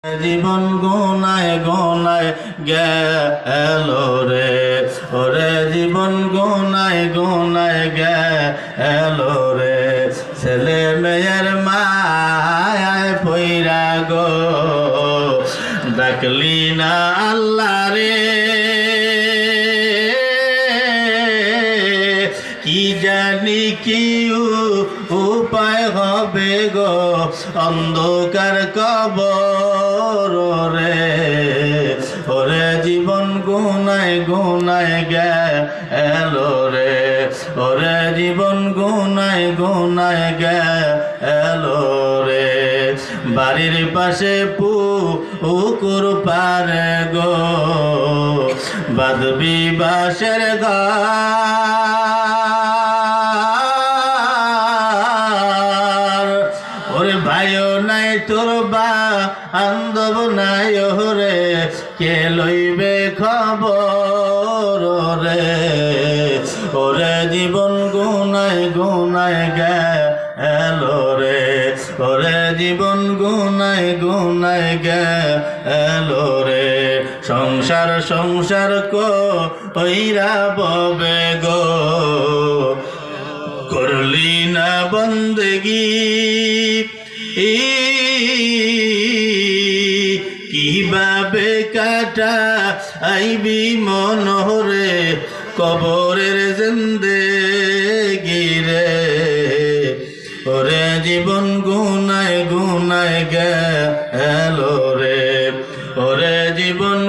জীবন গোনায় গোনায় গেল রে, ওরে জীবন গোনায় গোনায় গেল রে। ছেলে মেয়ের মায় পইরা গো, ডাকলি না আল্লাহ রে। কি জানি কি উপায় হবে গো, অন্ধকার কবর রে। ওরে জীবন গুনায় গুনায় গেল রে, ওরে জীবন গুনায় গুনায় গেল রে। বাড়ির পাশে পুকুর পারে গো, বাঁধবি বাঁশের ঘর। ওরে ভাইও নাই তোর বান্ধব নাই ওরে, কে লইবে খবর রে। ওরে জীবন গুনায় গুনায় গেল রে, ওরে জীবন গুনায় গুনায় গেল রে। সংসার সংসার কইরা ববে গো, করলি না বন্দেগি। কিভাবে কাটা আইবি মনোরে, কবরের জিন্দেগি রে। ওরে জীবন গুনায় গুনায় গেল রে, ওরে জীবন